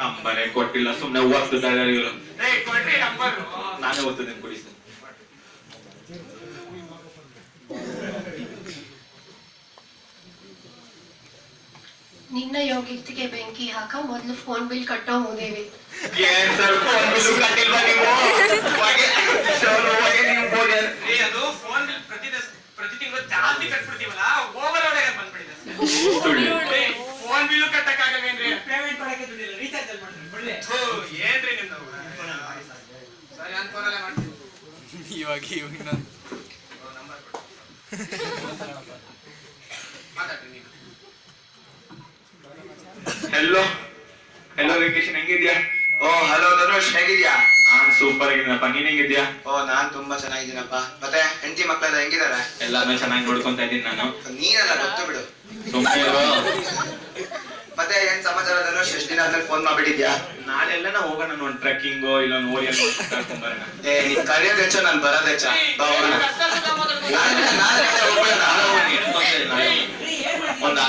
ನಂಬರೇ ಕೊಟ್ಟಿಲ್ಲ, ಸುಮ್ಮನೆ ಓದ್ತಿದ್ದಾರೆ ಇವರು. ನಾನೇ ಓದ್ತಿದ್ದೇನೆ ಕೊಡಿ ಸರ್. ನಿನ್ನ ಯೋಗ್ಯತೆಗೆ ಬೆಂಕಿ ಹಾಕ, ಮೊದಲು ಫೋನ್ ಬಿಲ್ ಕಟ್ಟೋ ಮುದೇವಿ. ಏನ್ ಸರ್ ಫೋನ್ ಬಿಲ್ ಕಟ್ಟಿಲ್ವಾ ನೀವು? ಅದು ಫೋನ್ ಬಿಲ್ ಪ್ರತಿ ತಿಂಗಳು ಜಾಸ್ತಿ ಕಟ್ಬಿಡ್ತೀವಲ್ಲ, ಓವರ್ ಆಗಿ ಬಂದ್ಬಿಡಿದೆ. ಫೋನ್ ಬಿಲ್ ಕಟ್ಟಕ್ಕಾಗಲ್ವೇನ್ರಿ? ಪೇಮೆಂಟ್ ಮಾಡಕ್ಕೆ ದುಡ್ಡಿಲ್ಲ, ರೀಚಾರ್ಜ್ ಮಾಡ್ತೀನಿ. ಏನ್ರಿ ನಿಮ್ದು? ಸರಿ ನಾನು ಫೋನಲ್ಲೇ ಮಾಡ್ತೀನಿ. ಇವಾಗ ನಂಬರ್ ಮಾತಾಡ್ತೀನಿ ನೀವು. ಹೆಲೋ ಹೆಲೋ ವೆಂಕಟೇಶನ್, ಹೆಂಗಿದ್ಯಾ? ಓ ಹಲೋ ಧನುಷ್, ಹೇಗಿದ್ಯಾ? ನಾನ್ ಸೂಪರ್ ಆಗಿದ್ದೀನಪ್ಪ, ನೀನ್ ಹೆಂಗಿದ್ಯಾ? ಓ ನಾನ್ ತುಂಬಾ ಚೆನ್ನಾಗಿದ್ದೀನಪ್ಪ. ಮತ್ತೆ ಹೆಂಡತಿ ಮಕ್ಕಳೆಲ್ಲ ಹೆಂಗಿದ್ದಾರೆ? ಎಲ್ಲಾನು ಚೆನ್ನಾಗಿ ನೋಡ್ಕೊಂತ ಇದ್ದೀನಿ ನಾನು. ನೀನಲ್ಲ, ಗೊತ್ತು ಬಿಡು. ಸುಮ್ಮನೆ ಮತ್ತೆ ಏನ್ ಸಮಾಚಾರ ಧನುಷ್? ಎಷ್ಟ್ ದಿನ ಆದ್ಮೇಲೆ ಫೋನ್ ಮಾಡ್ಬಿಟ್ಟಿದ್ಯಾ? ನಾಳೆ ಎಲ್ಲ ಹೋಗೋಣ, ಒಂದು ಟ್ರೆಕ್ಕಿಂಗೋ ಇಲ್ಲ ಓರಿಯಲ್ ಕರ್ಕೊಂಡ್ ಬರೋಣ. ಏ ನೀನ್ ಕರೆಯೋದ್ ಹೆಚ್ಚ, ನಾನ್ ಬರೋದ್ ಹೆಚ್ಚ. ಹೋಗೋಣ. ಒಂದು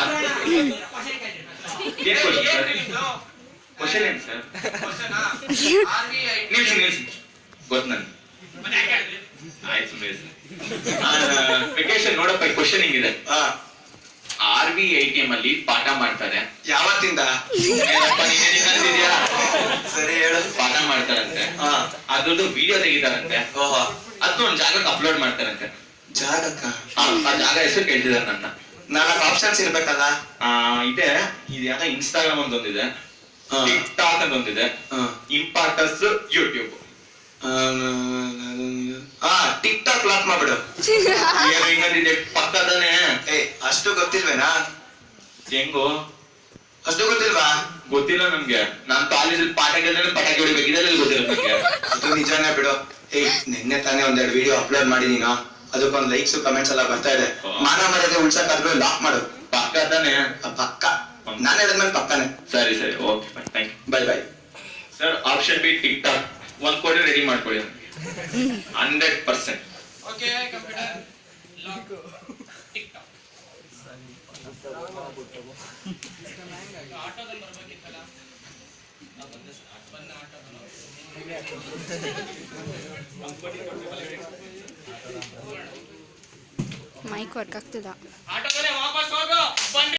ಕ್ವಶನ್ ಏನ್ ಸರ್? ನಿಲ್ಸಿ ನಿಲ್ಸಿ, ಗೊತ್ತು ನನ್ಗೆ. ಆಯ್ತು ಸುಮ್ಮನೆ ವೆಕೇಶನ್ ನೋಡಪ್ಪ, ಕ್ವಶನ್ ಹಿಂಗಿದೆ. RVITM ಅಲ್ಲಿ ಪಾಠ ಮಾಡ್ತಾರೆ. ಯಾವತ್ತಿಂದ? ಸರಿ ಹೇಳು. ಪಾಠ ಮಾಡ್ತಾರಂತೆ, ಅದ್ರದ್ದು ವಿಡಿಯೋ ತೆಗಿತಾರಂತೆ. ಓಹೋ, ಅದನ್ನ ಒಂದ್ ಜಾಗಕ್ಕೆ ಅಪ್ಲೋಡ್ ಮಾಡ್ತಾರಂತೆ. ಜಾಗಕ್ಕ? ಆ ಜಾಗ ಹೆಸರು ಕೇಳ್ತಿದಾರೆ ನನ್ನ. 4 ಆಪ್ಷನ್ಸ್ ಇರ್ಬೇಕಲ್ಲ? ಇದೆ, ಇದು ಯಾವ್ದೋ ಇನ್ಸ್ಟಾಗ್ರಾಮ್ ಒಂದೊಂದಿದೆ, ಟಿಕ್ಟಾಕ್ ಅಂತ ಒಂದಿದೆ, ಇಂಪಾರ್ಟಸ್ ಯೂಟ್ಯೂಬ್. ಟಿಕ್ ಟಾಕ್ ಲಾಕ್ ಮಾಡ್ಬಿಡು. ಏನು ಹಿಂಗಂದಿದೆ ಪಕ್ಕದಾನೆ? ಏ ಅಷ್ಟು ಗೊತ್ತಿಲ್ವೇನಾ? ಹೆಂಗೋ ಅಷ್ಟು ಗೊತ್ತಿಲ್ವಾ? ಗೊತ್ತಿಲ್ಲ ನನ್ಗೆ. ನಾನ್ ಕಾಲೇಜಲ್ಲಿ ಪಟಾಕಿ ಹೊಡಿಬೇಕು, ಇದೆಲ್ಲ ಗೊತ್ತಿರುತ್ತೆ ನನ್ಗೆ. ಅದು ನಿಜಾನೇ ಬಿಡು. ಏಯ್ ನಿನ್ನೆ ತಾನೇ 1-2 ವಿಡಿಯೋ ಅಪ್ಲೋಡ್ ಮಾಡಿ ನೀನು, ಅದಕ್ಕೊಂದು ಲೈಕ್ಸ್ ಕಮೆಂಟ್ಸ್ ಎಲ್ಲ ಬರ್ತಾ ಇದೆ. ಮಾನ ಮರ್ಯಾದೆ ಉಳ್ಸಕ್ಕಾದ್ರೂ ಲಾಕ್ ಮಾಡು. ಪಕ್ಕದಾನೆ? ಪಕ್ಕ. ನಾನು ಹೇಳಿದ್ಮೇಲೆ ಪಕ್ಕನೆ. ಸರಿ ಸರಿ, okay thank you, bye bye. Sir option B tick tock. 1 ಕೋಟಿ ರೆಡಿ ಮಾಡ್ಕೊಳ್ಳಿ 100%. Okay computer lock tick tock. ಆಟೋದಲ್ಲಿ ಬರ್ಬೇಕಿತ್ತಲ್ಲ, ಬಂದ ಆಟೋದಲ್ಲಿ ಮೈಕ್ ವರ್ಕ್ ಆಗ್ತದ? ಆಟೋದಲ್ಲೇ ವಾಪಸ್